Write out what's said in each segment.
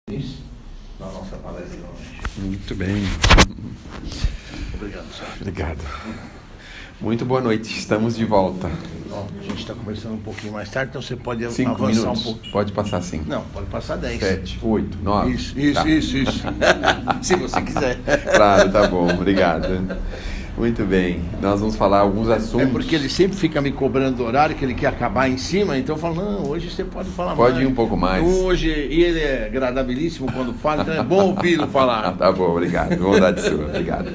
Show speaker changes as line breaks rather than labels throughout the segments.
Na nossa palestra hoje.
Muito bem.
Obrigado, senhor.
Obrigado. Muito boa noite, estamos de volta.
A gente está conversando um pouquinho mais tarde, então você pode
5
avançar
minutos.
um pouco.
Pode passar 5.
Não, pode passar 10.
7, 8, 9.
Isso.
Tá.
Se você quiser.
Claro, tá bom, obrigado. Muito bem, nós vamos falar alguns assuntos.
É porque ele sempre fica me cobrando horário, que ele quer acabar em cima, então eu falo, não, hoje você pode falar mais.
Pode ir um pouco mais.
Hoje, e ele é agradabilíssimo quando fala, então é bom ouvi-lo falar.
Tá bom, obrigado, bondade sua, obrigado.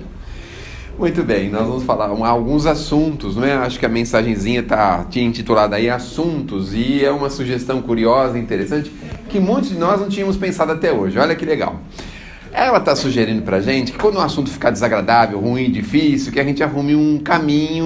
Muito bem, nós vamos falar alguns assuntos, não é? Acho que a mensagenzinha tinha intitulado aí Assuntos, e é uma sugestão curiosa, interessante, que muitos de nós não tínhamos pensado até hoje. Olha que legal. Ela está sugerindo para a gente que quando o assunto ficar desagradável, ruim, difícil, que a gente arrume um caminho,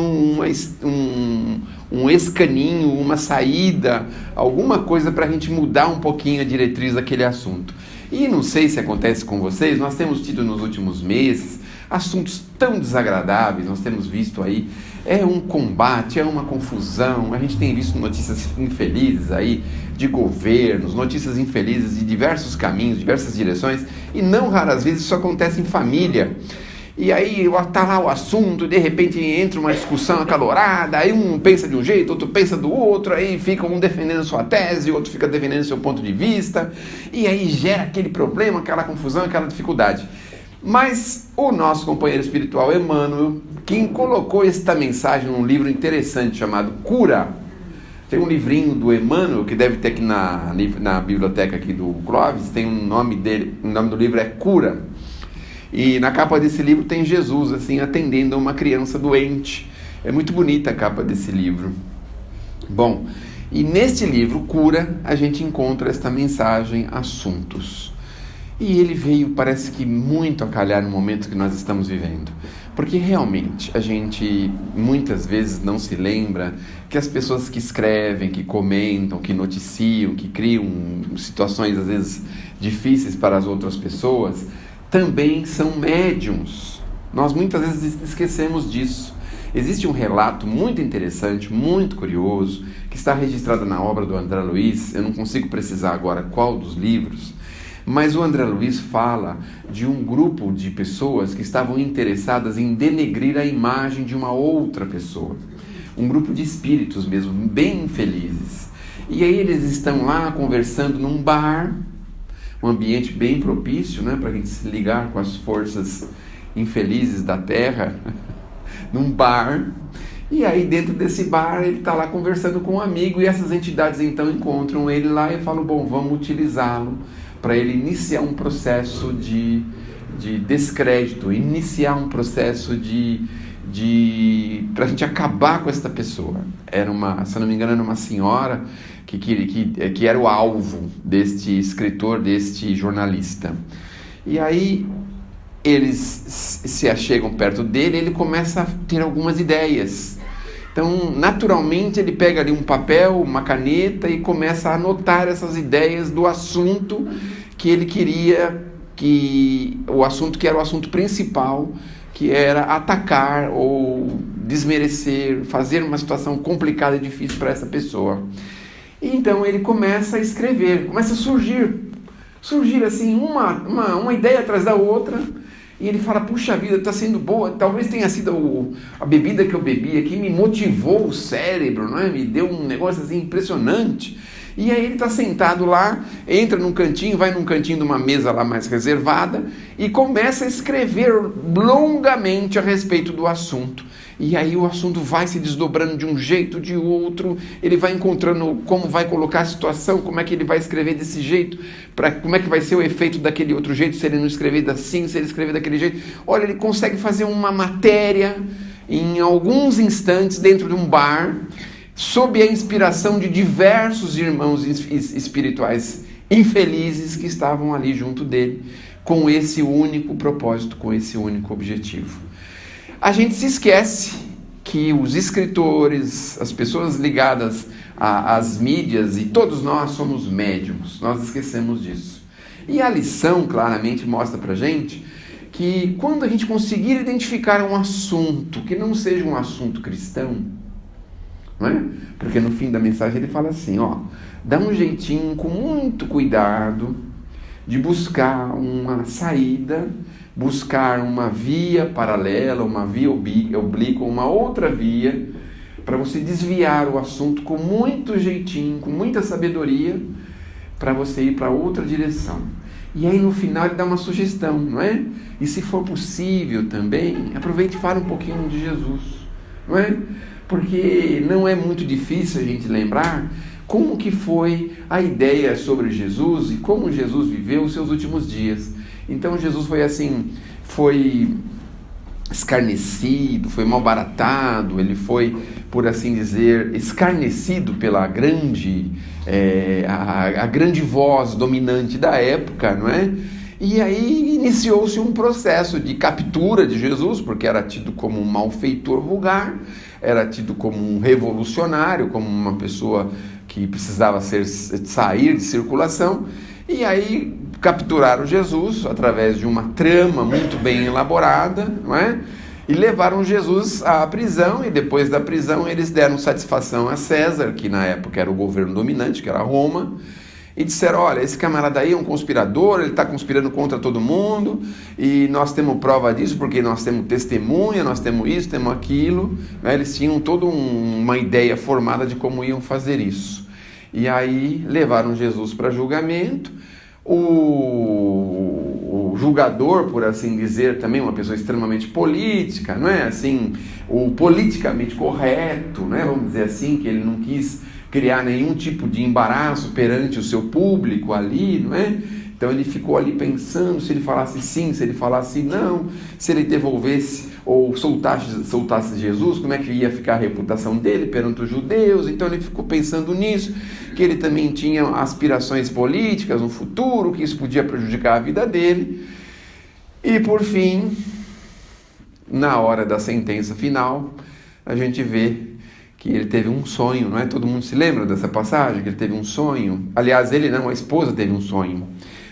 um escaninho, uma saída, alguma coisa para a gente mudar um pouquinho a diretriz daquele assunto. E não sei se acontece com vocês, nós temos tido nos últimos meses assuntos tão desagradáveis, nós temos visto aí, é um combate, é uma confusão, a gente tem visto notícias infelizes aí de governos, notícias infelizes de diversos caminhos, diversas direções, e não raras vezes isso acontece em família. E aí está lá o assunto, de repente entra uma discussão acalorada, aí um pensa de um jeito, outro pensa do outro, aí fica um defendendo sua tese, outro fica defendendo seu ponto de vista, e aí gera aquele problema, aquela confusão, aquela dificuldade. Mas o nosso companheiro espiritual Emmanuel, quem colocou esta mensagem num livro interessante chamado Cura, tem um livrinho do Emmanuel, que deve ter aqui na biblioteca aqui do Clóvis, tem um nome dele, o nome do livro é Cura, e na capa desse livro tem Jesus, assim, atendendo a uma criança doente. É muito bonita a capa desse livro. Bom, e neste livro, Cura, a gente encontra esta mensagem, Assuntos. E ele veio, parece que muito a calhar no momento que nós estamos vivendo. Porque realmente a gente muitas vezes não se lembra que as pessoas que escrevem, que comentam, que noticiam, que criam situações às vezes difíceis para as outras pessoas, também são médiums. Nós muitas vezes esquecemos disso. Existe um relato muito interessante, muito curioso, que está registrado na obra do André Luiz, eu não consigo precisar agora qual dos livros, mas o André Luiz fala de um grupo de pessoas que estavam interessadas em denegrir a imagem de uma outra pessoa. Um grupo de espíritos mesmo, bem infelizes. E aí eles estão lá conversando num bar, um ambiente bem propício, né, para a gente se ligar com as forças infelizes da Terra, num bar. E aí dentro desse bar ele está lá conversando com um amigo e essas entidades então encontram ele lá e falam, bom, vamos utilizá-lo para ele iniciar um processo de descrédito, iniciar um processo para a gente acabar com essa pessoa. Era se não me engano, era uma senhora que era o alvo deste escritor, deste jornalista. E aí eles se achegam perto dele e ele começa a ter algumas ideias. Então, naturalmente, ele pega ali um papel, uma caneta e começa a anotar essas ideias do assunto que ele queria, o assunto que era o assunto principal, que era atacar ou desmerecer, fazer uma situação complicada e difícil para essa pessoa. E então ele começa a escrever, começa a surgir assim uma ideia atrás da outra. E ele fala, puxa vida, está sendo boa, talvez tenha sido a bebida que eu bebi aqui, me motivou o cérebro, não é? Me deu um negócio assim impressionante. E aí ele está sentado lá, entra num cantinho, vai num cantinho de uma mesa lá mais reservada e começa a escrever longamente a respeito do assunto. E aí o assunto vai se desdobrando de um jeito, de outro, ele vai encontrando como vai colocar a situação, como é que ele vai escrever desse jeito, como é que vai ser o efeito daquele outro jeito, se ele não escrever assim, se ele escrever daquele jeito. Olha, ele consegue fazer uma matéria em alguns instantes dentro de um bar, sob a inspiração de diversos irmãos espirituais infelizes que estavam ali junto dele, com esse único propósito, com esse único objetivo. A gente se esquece que os escritores, as pessoas ligadas às mídias e todos nós somos médiums, nós esquecemos disso. E a lição claramente mostra pra gente que quando a gente conseguir identificar um assunto que não seja um assunto cristão, não é? Porque no fim da mensagem ele fala assim, dá um jeitinho com muito cuidado de buscar uma saída, buscar uma via paralela, uma via oblíqua, uma outra via, para você desviar o assunto com muito jeitinho, com muita sabedoria, para você ir para outra direção. E aí no final ele dá uma sugestão, não é? E se for possível também, aproveite e fale um pouquinho de Jesus, não é? Porque não é muito difícil a gente lembrar como que foi a ideia sobre Jesus e como Jesus viveu os seus últimos dias. Então Jesus foi assim, foi escarnecido, foi malbaratado, ele foi, por assim dizer, escarnecido pela grande, a grande voz dominante da época, não é? E aí iniciou-se um processo de captura de Jesus, porque era tido como um malfeitor vulgar, era tido como um revolucionário, como uma pessoa que precisava sair de circulação. E aí capturaram Jesus através de uma trama muito bem elaborada, não é? E levaram Jesus à prisão, e depois da prisão eles deram satisfação a César, que na época era o governo dominante, que era Roma, e disseram: olha, esse camarada aí é um conspirador, ele está conspirando contra todo mundo, e nós temos prova disso, porque nós temos testemunha, nós temos isso, temos aquilo, né? Eles tinham toda uma ideia formada de como iam fazer isso. E aí levaram Jesus para julgamento. O julgador, por assim dizer, também uma pessoa extremamente política, não é? Assim, o politicamente correto, né? Vamos dizer assim, que ele não quis criar nenhum tipo de embaraço perante o seu público ali, não é? Então ele ficou ali pensando se ele falasse sim, se ele falasse não, se ele devolvesse ou soltasse Jesus, como é que ia ficar a reputação dele perante os judeus. Então ele ficou pensando nisso, que ele também tinha aspirações políticas no futuro, que isso podia prejudicar a vida dele. E por fim, na hora da sentença final, a gente vê que ele teve um sonho, não é? Todo mundo se lembra dessa passagem, que ele teve um sonho. Aliás, ele não, a esposa teve um sonho.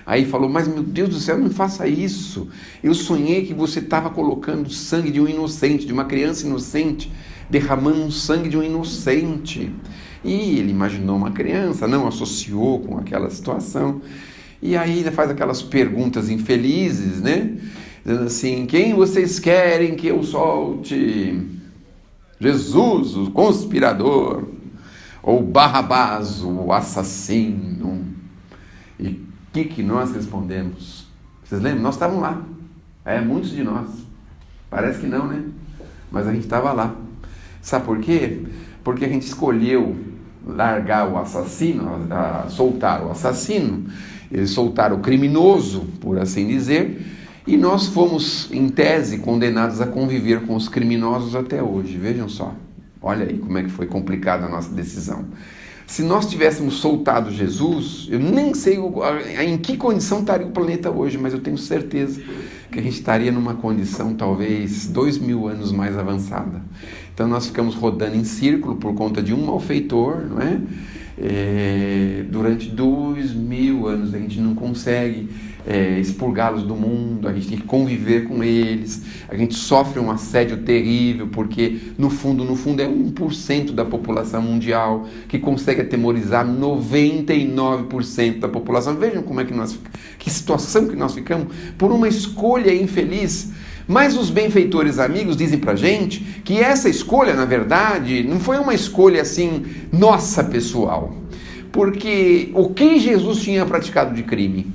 Aí falou: mas meu Deus do céu, não faça isso. Eu sonhei que você estava colocando sangue de um inocente, de uma criança inocente, derramando o sangue de um inocente. E ele imaginou uma criança, não associou com aquela situação. E aí ele faz aquelas perguntas infelizes, né? Dizendo assim: quem vocês querem que eu solte? Jesus, o conspirador, ou Barrabás, o assassino? E o que nós respondemos? Vocês lembram? Nós estávamos lá. Muitos de nós. Parece que não, né? Mas a gente estava lá. Sabe por quê? Porque a gente escolheu largar o assassino, soltar o assassino, soltar o criminoso, por assim dizer, e nós fomos, em tese, condenados a conviver com os criminosos até hoje. Vejam só. Olha aí como é que foi complicada a nossa decisão. Se nós tivéssemos soltado Jesus, eu nem sei em que condição estaria o planeta hoje, mas eu tenho certeza que a gente estaria numa condição talvez 2000 anos mais avançada. Então nós ficamos rodando em círculo por conta de um malfeitor, não é? Durante 2000 anos a gente não consegue expurgá-los do mundo, a gente tem que conviver com eles, a gente sofre um assédio terrível, porque no fundo é 1% da população mundial que consegue atemorizar 99% da população. Vejam como é que situação que nós ficamos por uma escolha infeliz. Mas os benfeitores amigos dizem pra gente que essa escolha, na verdade, não foi uma escolha assim, nossa, pessoal. Porque o que Jesus tinha praticado de crime?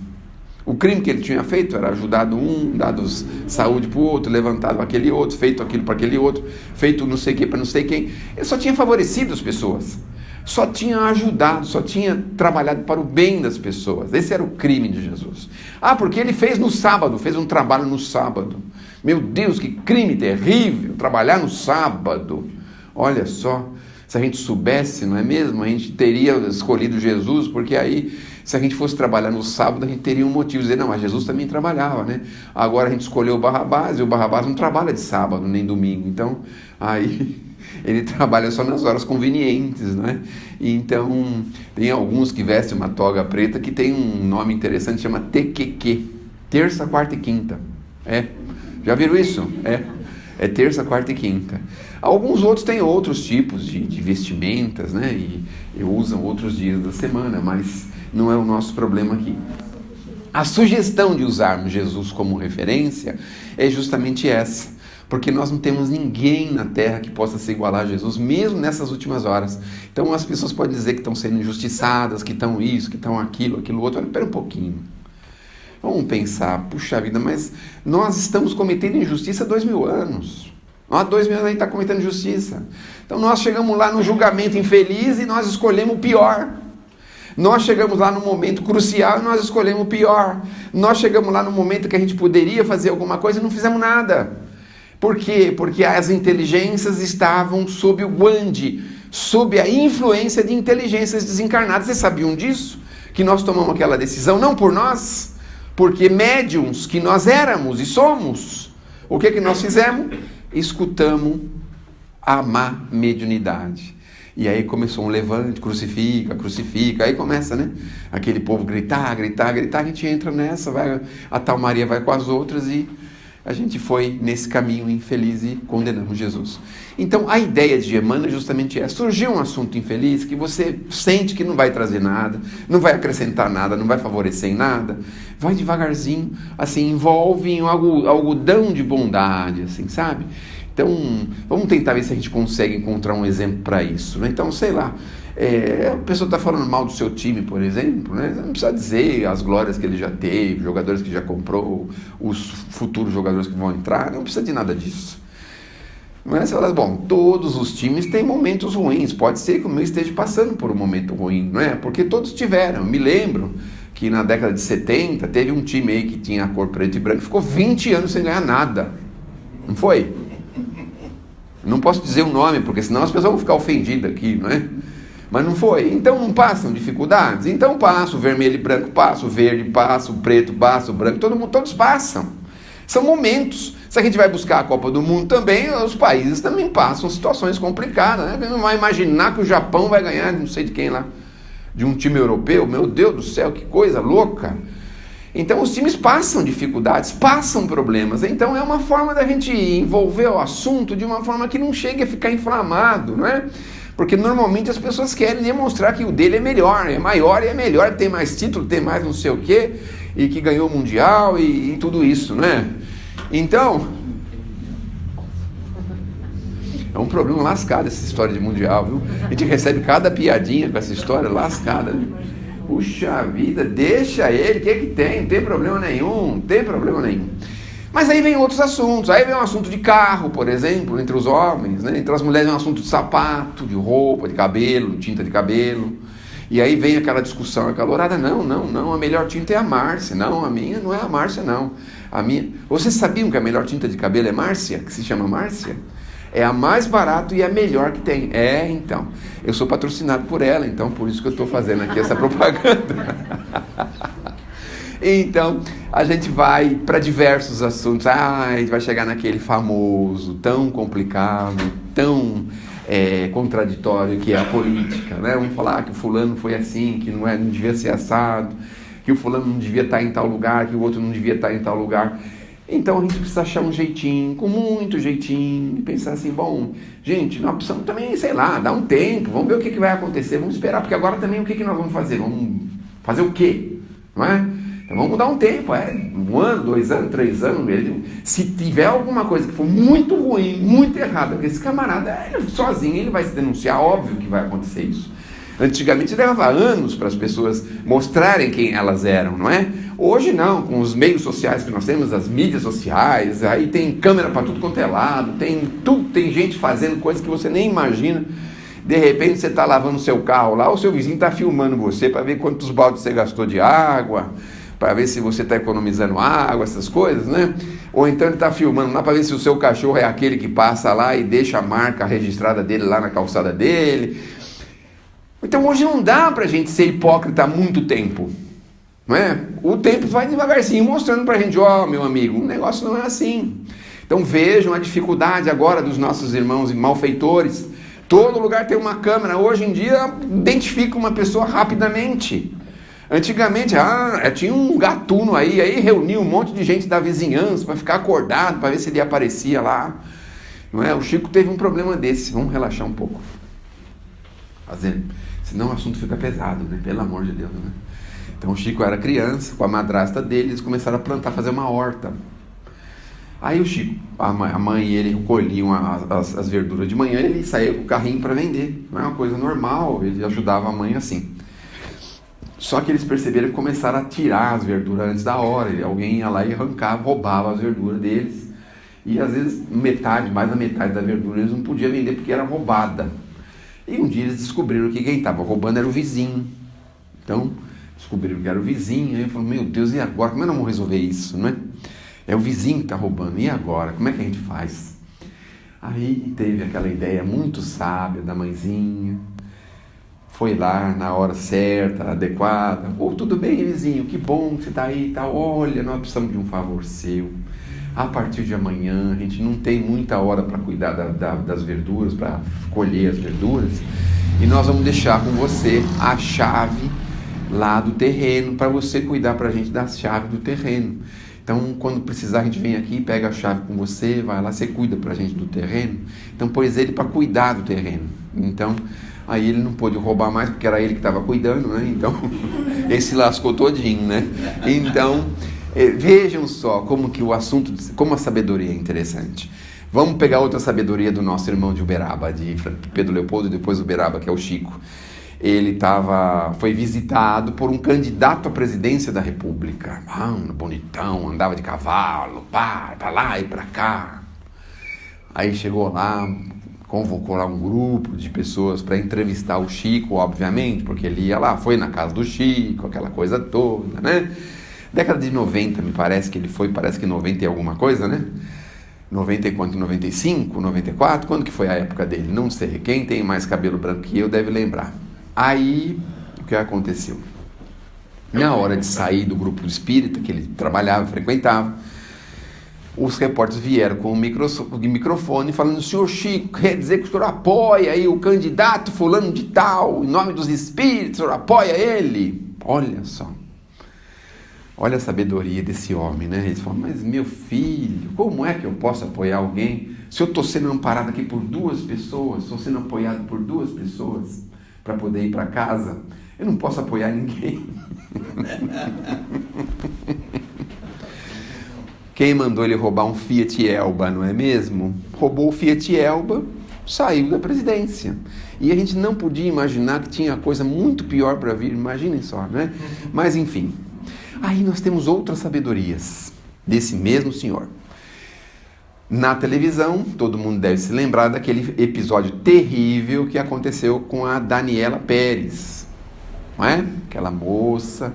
O crime que ele tinha feito era ajudado um, dado saúde para o outro, levantado aquele outro, feito aquilo para aquele outro, feito não sei o que para não sei quem. Ele só tinha favorecido as pessoas, só tinha ajudado, só tinha trabalhado para o bem das pessoas. Esse era o crime de Jesus. Porque ele fez no sábado, fez um trabalho no sábado. Meu Deus, que crime terrível, trabalhar no sábado. Olha só, se a gente soubesse, não é mesmo? A gente teria escolhido Jesus, porque aí, se a gente fosse trabalhar no sábado, a gente teria um motivo de dizer: não, mas Jesus também trabalhava, né? Agora a gente escolheu o Barrabás, e o Barrabás não trabalha de sábado, nem domingo. Então, aí ele trabalha só nas horas convenientes, né? Então, tem alguns que vestem uma toga preta que tem um nome interessante, chama TQQ, terça, quarta e quinta. Já viram isso? É terça, quarta e quinta. Alguns outros têm outros tipos de vestimentas, né? E usam outros dias da semana, mas não é o nosso problema aqui. A sugestão de usarmos Jesus como referência é justamente essa, porque nós não temos ninguém na terra que possa se igualar a Jesus, mesmo nessas últimas horas. Então as pessoas podem dizer que estão sendo injustiçadas, que estão isso, que estão aquilo outro. Olha, espera um pouquinho. Vamos pensar, puxa vida, mas nós estamos cometendo injustiça há 2000 anos. Há 2000 anos a gente está cometendo injustiça. Então nós chegamos lá no julgamento infeliz e nós escolhemos o pior. Nós chegamos lá no momento crucial e nós escolhemos o pior. Nós chegamos lá no momento que a gente poderia fazer alguma coisa e não fizemos nada. Por quê? Porque as inteligências estavam sob o guande, sob a influência de inteligências desencarnadas. Vocês sabiam disso? Que nós tomamos aquela decisão, não por nós, porque médiums que nós éramos e somos, o que nós fizemos? Escutamos a má mediunidade. E aí começou um levante, crucifica, crucifica. Aí começa, né? Aquele povo gritar, gritar, gritar. A gente entra nessa, a tal Maria vai com as outras e a gente foi nesse caminho infeliz e condenamos Jesus. Então a ideia de Emmanuel é justamente essa. Surgiu um assunto infeliz que você sente que não vai trazer nada, não vai acrescentar nada, não vai favorecer em nada. Vai devagarzinho, assim, envolve em um algodão de bondade, assim, sabe? Então, vamos tentar ver se a gente consegue encontrar um exemplo para isso, né? Então, sei lá, a pessoa está falando mal do seu time, por exemplo, né? Não precisa dizer as glórias que ele já teve, jogadores que já comprou, os futuros jogadores que vão entrar, não precisa de nada disso. Mas você fala, bom, todos os times têm momentos ruins, pode ser que o meu esteja passando por um momento ruim, não é? Porque todos tiveram. Eu me lembro que na década de 70 teve um time aí que tinha a cor preto e branco, ficou 20 anos sem ganhar nada, não foi? Não posso dizer o nome, porque senão as pessoas vão ficar ofendidas aqui, não é? Mas não foi. Então não passam dificuldades? Então passa, o vermelho e branco passa, o verde passa, o preto passa, o branco, todos passam. São momentos. Se a gente vai buscar a Copa do Mundo também, os países também passam situações complicadas, né? Você não vai imaginar que o Japão vai ganhar, não sei de quem lá, de um time europeu. Meu Deus do céu, que coisa louca. Então os times passam dificuldades, passam problemas. Então é uma forma da gente envolver o assunto de uma forma que não chegue a ficar inflamado, não é? Porque normalmente as pessoas querem demonstrar que o dele é melhor, é maior e é melhor, tem mais título, tem mais não sei o quê, e que ganhou o Mundial e tudo isso, não é? Então, é um problema lascado essa história de Mundial, viu? A gente recebe cada piadinha com essa história lascada, né? Puxa vida, deixa ele, o que tem? Não tem problema nenhum, não tem problema nenhum. Mas aí vem outros assuntos, aí vem um assunto de carro, por exemplo, entre os homens, né? Entre as mulheres é um assunto de sapato, de roupa, de cabelo, tinta de cabelo. E aí vem aquela discussão acalorada, não, a melhor tinta é a Márcia, não, a minha não é a Márcia, não. A minha... Vocês sabiam que a melhor tinta de cabelo é Márcia, que se chama Márcia? É a mais barata e a melhor que tem. Então, eu sou patrocinado por ela, então por isso que eu estou fazendo aqui essa propaganda. Então, a gente vai para diversos assuntos. A gente vai chegar naquele famoso, tão complicado, tão contraditório que é a política, né? Vamos falar que o fulano foi assim, que não devia ser assado, que o fulano não devia estar em tal lugar, que o outro não devia estar em tal lugar. Então a gente precisa achar um jeitinho, com muito jeitinho, e pensar assim, bom, gente, nós precisamos também, sei lá, dar um tempo, vamos ver o que vai acontecer, vamos esperar, porque agora também o que nós vamos fazer? Vamos fazer o quê? Não é? Então vamos dar um tempo, 1 ano, 2 anos, 3 anos, se tiver alguma coisa que for muito ruim, muito errada, porque esse camarada, sozinho, ele vai se denunciar, óbvio que vai acontecer isso. Antigamente levava anos para as pessoas mostrarem quem elas eram, não é? Hoje não, com os meios sociais que nós temos, as mídias sociais, aí tem câmera para tudo quanto é lado, tem gente fazendo coisas que você nem imagina. De repente você está lavando o seu carro lá, o seu vizinho está filmando você para ver quantos baldes você gastou de água, para ver se você está economizando água, essas coisas, né? Ou então ele está filmando lá para ver se o seu cachorro é aquele que passa lá e deixa a marca registrada dele lá na calçada dele. Então hoje não dá para a gente ser hipócrita há muito tempo, não é? O tempo vai devagarzinho mostrando para a gente, meu amigo, o negócio não é assim. Então vejam a dificuldade agora dos nossos irmãos malfeitores. Todo lugar tem uma câmera, hoje em dia identifica uma pessoa rapidamente. Antigamente, tinha um gatuno aí reunia um monte de gente da vizinhança para ficar acordado, para ver se ele aparecia lá. Não é? O Chico teve um problema desse, vamos relaxar um pouco. Senão o assunto fica pesado, né? Pelo amor de Deus, né? Então o Chico era criança, com a madrasta dele, eles começaram a plantar, fazer uma horta. Aí o Chico, a mãe e ele colhiam as verduras de manhã, ele saía com o carrinho para vender. Não é uma coisa normal, ele ajudava a mãe assim. Só que eles perceberam que começaram a tirar as verduras antes da hora. Alguém ia lá e arrancava, roubava as verduras deles. E às vezes mais da metade da verdura eles não podiam vender porque era roubada. E um dia eles descobriram que quem estava roubando era o vizinho. Então, descobriram que era o vizinho. Aí falaram, meu Deus, e agora? Como é que nós vamos resolver isso, não é? É o vizinho que está roubando, e agora? Como é que a gente faz? Aí teve aquela ideia muito sábia da mãezinha, foi lá na hora certa, adequada. Tudo bem, vizinho, que bom que você está aí, tá? Olha, nós precisamos de um favor seu. A partir de amanhã, a gente não tem muita hora para cuidar das verduras, para colher as verduras, e nós vamos deixar com você a chave lá do terreno, para você cuidar para a gente da chave do terreno. Então, quando precisar, a gente vem aqui, pega a chave com você, vai lá, você cuida pra gente do terreno. Então, pôs ele para cuidar do terreno. Então, aí ele não pôde roubar mais, porque era ele que estava cuidando, né? Então, ele se lascou todinho, né? Então, vejam só como que o assunto, como a sabedoria é interessante. Vamos pegar outra sabedoria do nosso irmão de Uberaba, de Pedro Leopoldo, e depois Uberaba, que é o Chico. Ele foi visitado por um candidato à presidência da República. Bonitão, andava de cavalo, para lá e para cá. Aí chegou lá, convocou lá um grupo de pessoas para entrevistar o Chico, obviamente, porque ele ia lá, foi na casa do Chico, aquela coisa toda, né? Década de 90, me parece que ele foi, parece que 90 e alguma coisa, né? 90 e quanto? 95, 94? Quando que foi a época dele? Não sei. Quem tem mais cabelo branco que eu deve lembrar. Aí, o que aconteceu? Na hora de sair do grupo espírita, que ele trabalhava, frequentava, os repórteres vieram com o microfone falando, senhor Chico, quer dizer que o senhor apoia aí o candidato fulano de tal, em nome dos espíritos, o senhor apoia ele? Olha só. Olha a sabedoria desse homem, né? Eles falam, mas meu filho, como é que eu posso apoiar alguém se eu estou sendo amparado aqui por 2 pessoas, estou sendo apoiado por 2 pessoas? Para poder ir para casa, eu não posso apoiar ninguém. Quem mandou ele roubar um Fiat Elba, não é mesmo? Roubou o Fiat Elba, saiu da presidência. E a gente não podia imaginar que tinha coisa muito pior para vir, imaginem só, né? Mas enfim, aí nós temos outras sabedorias desse mesmo senhor. Na televisão, todo mundo deve se lembrar daquele episódio terrível que aconteceu com a Daniela Pérez, não é? Aquela moça,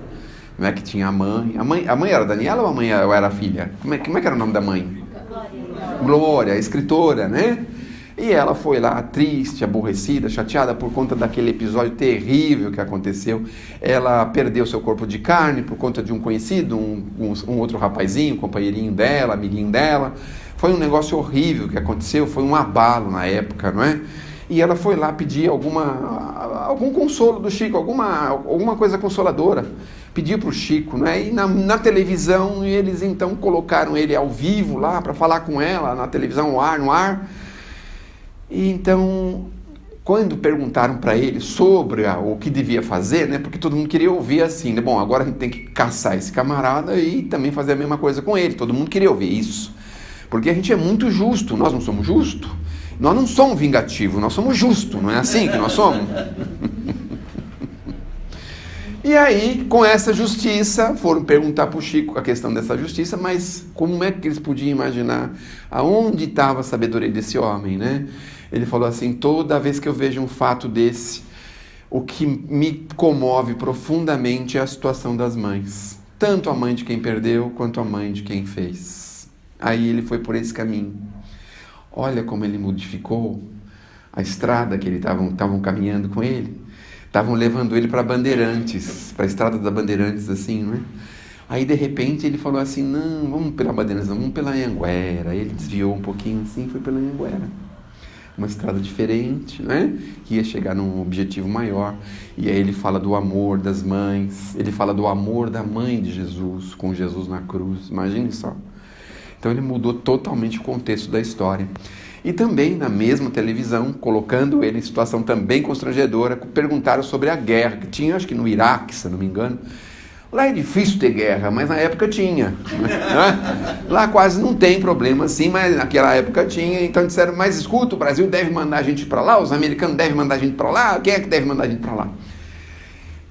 não é, que tinha a mãe. A mãe era a Daniela ou a mãe era a filha? Como é que era o nome da mãe? Glória, a escritora, né? E ela foi lá triste, aborrecida, chateada por conta daquele episódio terrível que aconteceu. Ela perdeu seu corpo de carne por conta de um conhecido, um outro rapazinho, companheirinho dela, amiguinho dela. Foi um negócio horrível que aconteceu, foi um abalo na época, não é? E ela foi lá pedir algum consolo do Chico, alguma coisa consoladora. Pediu para o Chico, não é? E na televisão eles então colocaram ele ao vivo lá para falar com ela, na televisão, no ar. E então, quando perguntaram para ele sobre o que devia fazer, né? Porque todo mundo queria ouvir assim, né? Bom, agora a gente tem que caçar esse camarada e também fazer a mesma coisa com ele. Todo mundo queria ouvir isso. Porque a gente é muito justo, nós não somos justos. Nós não somos vingativos, nós somos justos, não é assim que nós somos? E aí, com essa justiça, foram perguntar para o Chico a questão dessa justiça, mas como é que eles podiam imaginar aonde estava a sabedoria desse homem, né? Ele falou assim, toda vez que eu vejo um fato desse, o que me comove profundamente é a situação das mães. Tanto a mãe de quem perdeu, quanto a mãe de quem fez. Aí ele foi por esse caminho. Olha como ele modificou a estrada que estavam caminhando com ele. Estavam levando ele para Bandeirantes, para a estrada da Bandeirantes, assim, não é? Aí, de repente, ele falou assim, não, vamos pela Bandeirantes, não, vamos pela Anhanguera. Aí ele desviou um pouquinho assim e foi pela Anhanguera. Uma estrada diferente, né? Que ia chegar num objetivo maior. E aí ele fala do amor das mães, ele fala do amor da mãe de Jesus, com Jesus na cruz, imagine só. Então ele mudou totalmente o contexto da história. E também na mesma televisão, colocando ele em situação também constrangedora, perguntaram sobre a guerra que tinha, acho que no Iraque, se não me engano. Lá é difícil ter guerra, mas na época tinha. Né? Lá quase não tem problema assim, mas naquela época tinha. Então disseram, mas escuta, o Brasil deve mandar a gente para lá, os americanos devem mandar a gente para lá, quem é que deve mandar a gente para lá?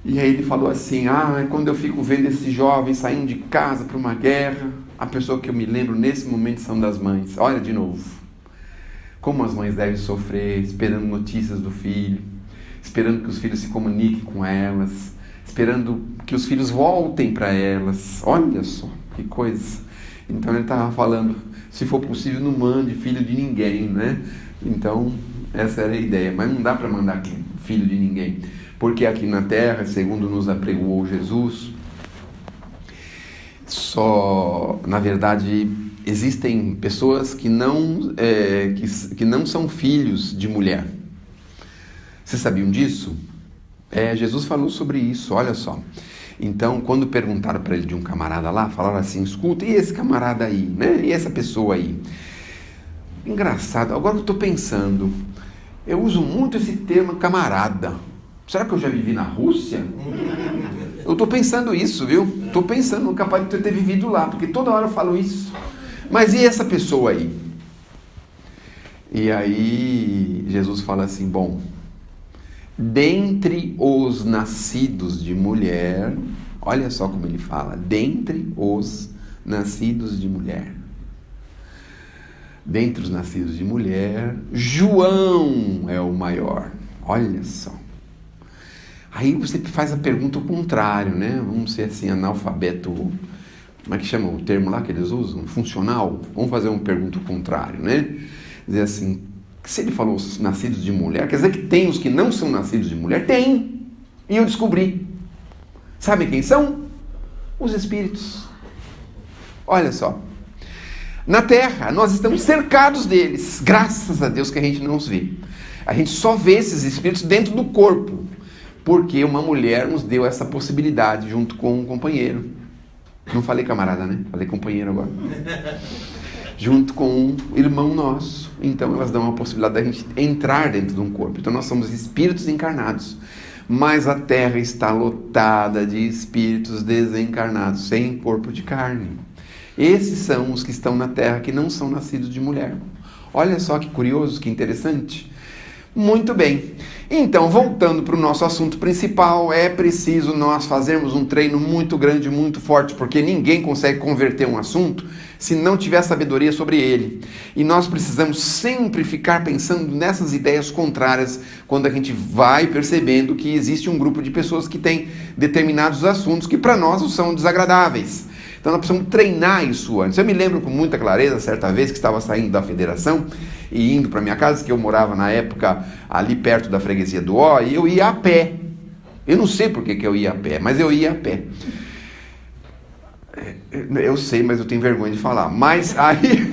E aí ele falou assim, quando eu fico vendo esses jovens saindo de casa para uma guerra, a pessoa que eu me lembro nesse momento são das mães. Olha de novo, como as mães devem sofrer, esperando notícias do filho, esperando que os filhos se comuniquem com elas, esperando que os filhos voltem para elas. Olha só, que coisa. Então ele estava falando, se for possível, não mande filho de ninguém, né? Então, essa era a ideia. Mas não dá para mandar filho de ninguém. Porque aqui na terra, segundo nos apregoou Jesus, na verdade, existem pessoas que não são filhos de mulher. Vocês sabiam disso? Jesus falou sobre isso, olha só. Então, quando perguntaram para ele de um camarada lá, falaram assim, escuta, e esse camarada aí, né? E essa pessoa aí? Engraçado, agora eu estou pensando, eu uso muito esse termo camarada. Será que eu já vivi na Rússia? Eu estou pensando isso, viu? Estou pensando, capaz de ter vivido lá, porque toda hora eu falo isso. Mas e essa pessoa aí? E aí, Jesus fala assim, bom, dentre os nascidos de mulher, olha só como ele fala, dentre os nascidos de mulher. Dentre os nascidos de mulher, João é o maior. Olha só. Aí você faz a pergunta ao contrário, né? Vamos ser assim, analfabeto, como é que chama o termo lá que eles usam? Funcional? Vamos fazer uma pergunta ao contrário, né? Dizer assim, se ele falou os nascidos de mulher, quer dizer que tem os que não são nascidos de mulher? Tem! E eu descobri. Sabe quem são? Os espíritos. Olha só. Na Terra, nós estamos cercados deles. Graças a Deus que a gente não os vê. A gente só vê esses espíritos dentro do corpo. Porque uma mulher nos deu essa possibilidade junto com um companheiro. Não falei camarada, né? Falei companheiro agora. Junto com um irmão nosso. Então elas dão a possibilidade da gente entrar dentro de um corpo. Então nós somos espíritos encarnados. Mas a Terra está lotada de espíritos desencarnados, sem corpo de carne. Esses são os que estão na Terra, que não são nascidos de mulher. Olha só que curioso, que interessante. Muito bem. Então, voltando para o nosso assunto principal, é preciso nós fazermos um treino muito grande, muito forte, porque ninguém consegue converter um assunto se não tiver sabedoria sobre ele. E nós precisamos sempre ficar pensando nessas ideias contrárias quando a gente vai percebendo que existe um grupo de pessoas que tem determinados assuntos que para nós são desagradáveis. Então nós precisamos treinar isso antes. Eu me lembro com muita clareza, certa vez, que estava saindo da federação e indo para minha casa, que eu morava na época ali perto da freguesia do Ó, e eu ia a pé. Eu não sei por que eu ia a pé, mas eu ia a pé. Eu sei, mas eu tenho vergonha de falar. Mas aí...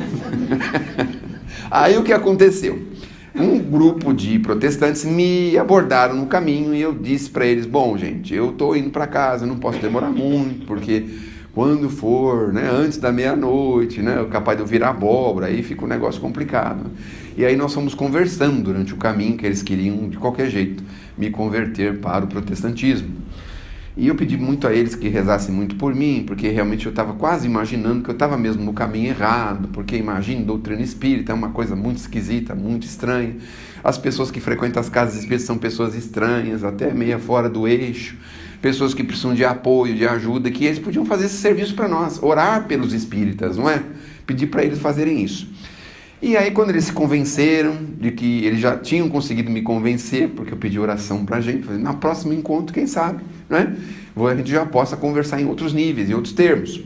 aí o que aconteceu? Um grupo de protestantes me abordaram no caminho e eu disse para eles, bom, gente, eu estou indo para casa, não posso demorar muito, porque... quando for, né, antes da meia-noite, né, capaz de eu virar abóbora, aí fica um negócio complicado. E aí nós fomos conversando durante o caminho, que eles queriam, de qualquer jeito, me converter para o protestantismo. E eu pedi muito a eles que rezassem muito por mim, porque realmente eu estava quase imaginando que eu estava mesmo no caminho errado, porque imagine, doutrina espírita é uma coisa muito esquisita, muito estranha. As pessoas que frequentam as casas espíritas são pessoas estranhas, até meia fora do eixo. Pessoas que precisam de apoio, de ajuda, que eles podiam fazer esse serviço para nós, orar pelos espíritas, não é? Pedir para eles fazerem isso. E aí quando eles se convenceram de que eles já tinham conseguido me convencer, porque eu pedi oração para a gente, falei, na próximo encontro, quem sabe, não é? A gente já possa conversar em outros níveis, em outros termos.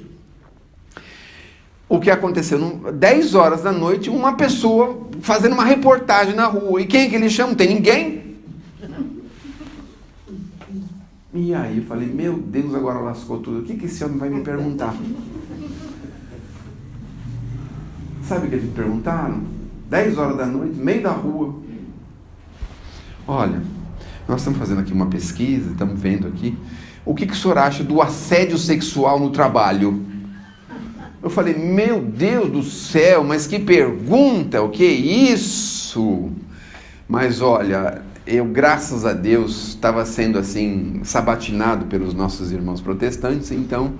O que aconteceu? 10 horas da noite, uma pessoa fazendo uma reportagem na rua. E quem é que eles chamam? Tem ninguém? E aí eu falei, meu Deus, agora lascou tudo. O que esse homem vai me perguntar? Sabe o que eles me perguntaram? 10 horas da noite, meio da rua. Olha, nós estamos fazendo aqui uma pesquisa, estamos vendo aqui. O que o senhor acha do assédio sexual no trabalho? Eu falei, meu Deus do céu, mas que pergunta, o que é isso? Mas olha, eu, graças a Deus, estava sendo assim, sabatinado pelos nossos irmãos protestantes, então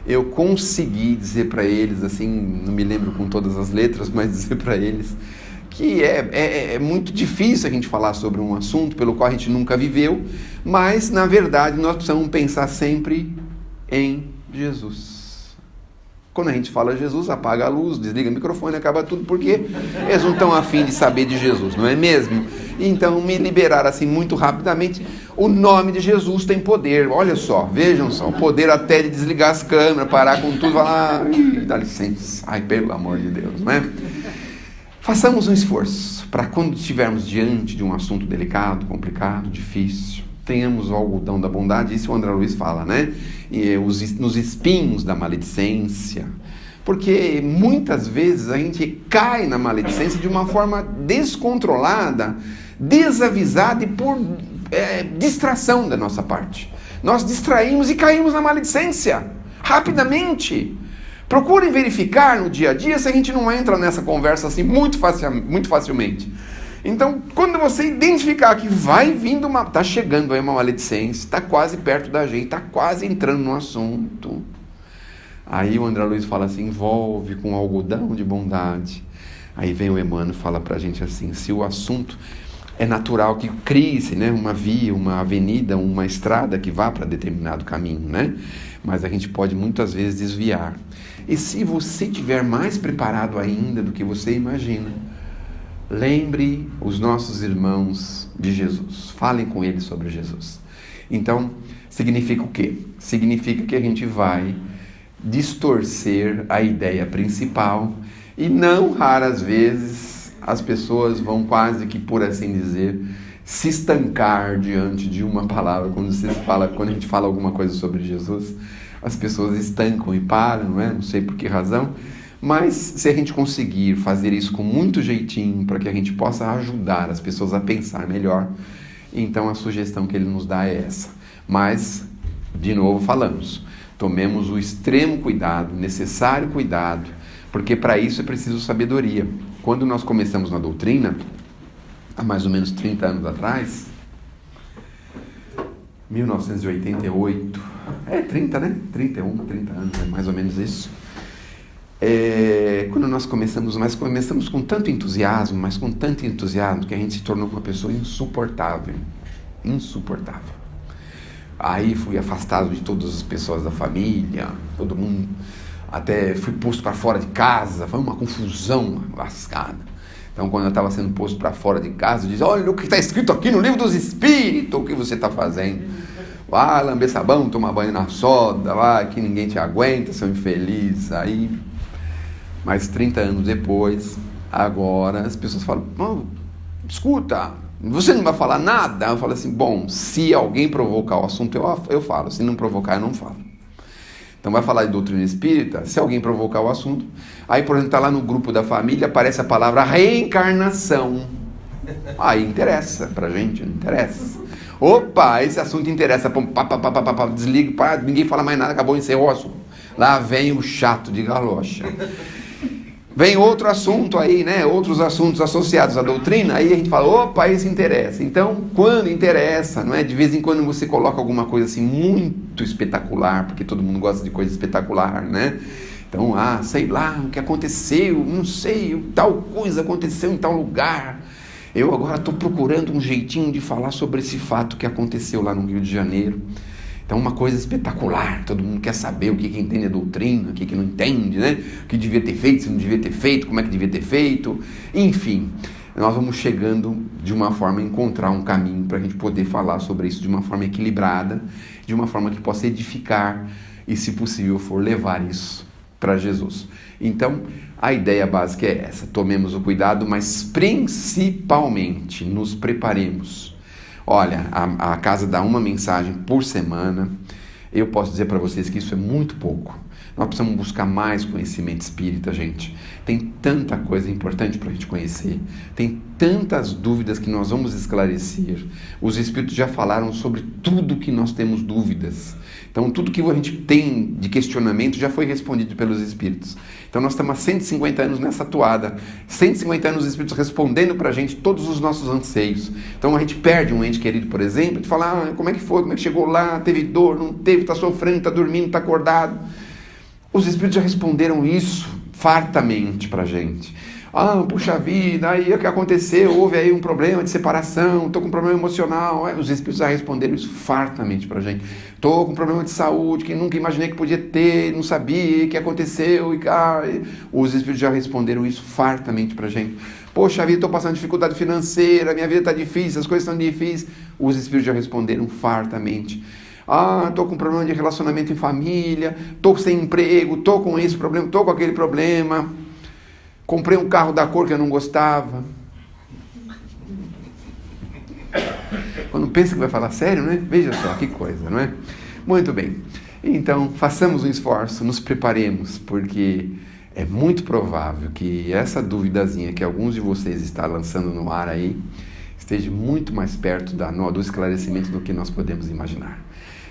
eu consegui dizer para eles, assim, não me lembro com todas as letras, mas dizer para eles que é muito difícil a gente falar sobre um assunto pelo qual a gente nunca viveu, mas, na verdade, nós precisamos pensar sempre em Jesus. Quando a gente fala Jesus, apaga a luz, desliga o microfone, acaba tudo, porque eles não estão afim de saber de Jesus, não é mesmo? Então, me liberaram assim muito rapidamente. O nome de Jesus tem poder, olha só, vejam só, o poder até de desligar as câmeras, parar com tudo, falar, dá licença, ai, pelo amor de Deus, não é? Façamos um esforço para quando estivermos diante de um assunto delicado, complicado, difícil, tenhamos o algodão da bondade, isso o André Luiz fala, né? Nos espinhos da maledicência, porque muitas vezes a gente cai na maledicência de uma forma descontrolada, desavisada e por distração da nossa parte. Nós distraímos e caímos na maledicência, rapidamente. Procurem verificar no dia a dia se a gente não entra nessa conversa assim muito facilmente. Então, quando você identificar que vai vindo está chegando aí uma maledicência, está quase perto da gente, está quase entrando no assunto. Aí o André Luiz fala assim, envolve com algodão de bondade. Aí vem o Emmanuel e fala pra gente assim, se o assunto é natural que crie-se, né, uma via, uma avenida, uma estrada que vá para determinado caminho, né? Mas a gente pode muitas vezes desviar. E se você estiver mais preparado ainda do que você imagina, lembre os nossos irmãos de Jesus. Falem com eles sobre Jesus. Então, significa o quê? Significa que a gente vai distorcer a ideia principal e não raras vezes as pessoas vão quase que, por assim dizer, se estancar diante de uma palavra. Quando a gente fala alguma coisa sobre Jesus, as pessoas estancam e param, não é? Não sei por que razão, mas se a gente conseguir fazer isso com muito jeitinho para que a gente possa ajudar as pessoas a pensar melhor, então a sugestão que ele nos dá é essa. Mas, de novo falamos, tomemos o extremo cuidado, necessário cuidado, porque para isso é preciso sabedoria. Quando nós começamos na doutrina, há mais ou menos 30 anos atrás, 1988, 30, né? 30 anos, é mais ou menos isso. Quando nós começamos com tanto entusiasmo, mas com tanto entusiasmo, que a gente se tornou uma pessoa insuportável. Aí fui afastado de todas as pessoas da família, todo mundo, até fui posto para fora de casa, foi uma confusão lascada. Então, quando eu estava sendo posto para fora de casa, eu disse, olha o que está escrito aqui no livro dos Espíritos, o que você está fazendo? Vai lamber sabão, tomar banho na soda, vai que ninguém te aguenta, seu infeliz. Aí, mais 30 anos depois, agora as pessoas falam, escuta, você não vai falar nada? Eu falo assim, bom, se alguém provocar o assunto, eu falo, se não provocar, eu não falo. Então vai falar de doutrina espírita, se alguém provocar o assunto, aí por exemplo está lá no grupo da família, aparece a palavra reencarnação. Aí interessa pra gente, não interessa. Opa, esse assunto interessa, desliga, ninguém fala mais nada, acabou, encerrou o assunto. Lá vem o chato de galocha. Vem outro assunto aí, né? Outros assuntos associados à doutrina, aí a gente fala, opa, esse interessa. Então, quando interessa, não é? De vez em quando você coloca alguma coisa assim muito espetacular, porque todo mundo gosta de coisa espetacular, né? Então, sei lá, o que aconteceu, não sei, tal coisa aconteceu em tal lugar. Eu agora estou procurando um jeitinho de falar sobre esse fato que aconteceu lá no Rio de Janeiro. Então, uma coisa espetacular, todo mundo quer saber o que entende a doutrina, o que não entende, né? O que devia ter feito, se não devia ter feito, como é que devia ter feito. Enfim, nós vamos chegando de uma forma a encontrar um caminho para a gente poder falar sobre isso de uma forma equilibrada, de uma forma que possa edificar e, se possível for, levar isso para Jesus. Então, a ideia básica é essa, tomemos o cuidado, mas principalmente nos preparemos. Olha, a casa dá uma mensagem por semana. Eu posso dizer para vocês que isso é muito pouco. Nós precisamos buscar mais conhecimento espírita, gente. Tem tanta coisa importante para a gente conhecer. Tem tantas dúvidas que nós vamos esclarecer. Os espíritos já falaram sobre tudo que nós temos dúvidas. Então, tudo que a gente tem de questionamento já foi respondido pelos espíritos. Então, nós estamos há 150 anos nessa toada. 150 anos os espíritos respondendo para a gente todos os nossos anseios. Então, a gente perde um ente querido, por exemplo, e fala, como é que foi, como é que chegou lá, teve dor, não teve, está sofrendo, está dormindo, está acordado. Os espíritos já responderam isso fartamente para a gente. Puxa vida, aí o que aconteceu? Houve aí um problema de separação, estou com um problema emocional. Os espíritos já responderam isso fartamente para a gente. Estou com um problema de saúde que nunca imaginei que podia ter, não sabia o que aconteceu. Os espíritos já responderam isso fartamente para a gente. Poxa vida, estou passando dificuldade financeira, minha vida está difícil, as coisas estão difíceis. Os espíritos já responderam fartamente. Estou com problema de relacionamento em família, estou sem emprego, estou com esse problema, estou com aquele problema. Comprei um carro da cor que eu não gostava. Quando pensa que vai falar sério, né? Veja só, que coisa, não é? Muito bem. Então, façamos um esforço, nos preparemos, porque é muito provável que essa duvidazinha que alguns de vocês estão lançando no ar aí, esteja muito mais perto do esclarecimento do que nós podemos imaginar.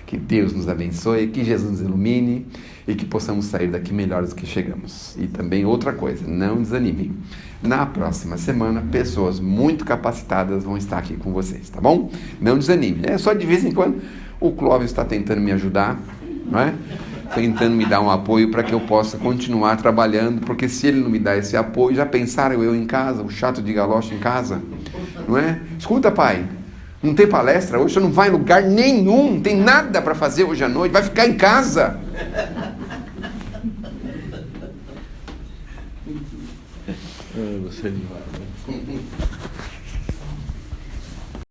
Que Deus nos abençoe, que Jesus nos ilumine e que possamos sair daqui melhores do que chegamos. E também outra coisa, não desanimem. Na próxima semana, pessoas muito capacitadas vão estar aqui com vocês, tá bom? Não desanime. É só de vez em quando o Clóvis está tentando me ajudar, não é? Tentando me dar um apoio para que eu possa continuar trabalhando, porque se ele não me dá esse apoio, já pensaram eu em casa, o chato de galocha em casa, não é? Escuta, pai, não tem palestra hoje, você não vai em lugar nenhum, não tem nada para fazer hoje à noite, vai ficar em casa.
Você não vai.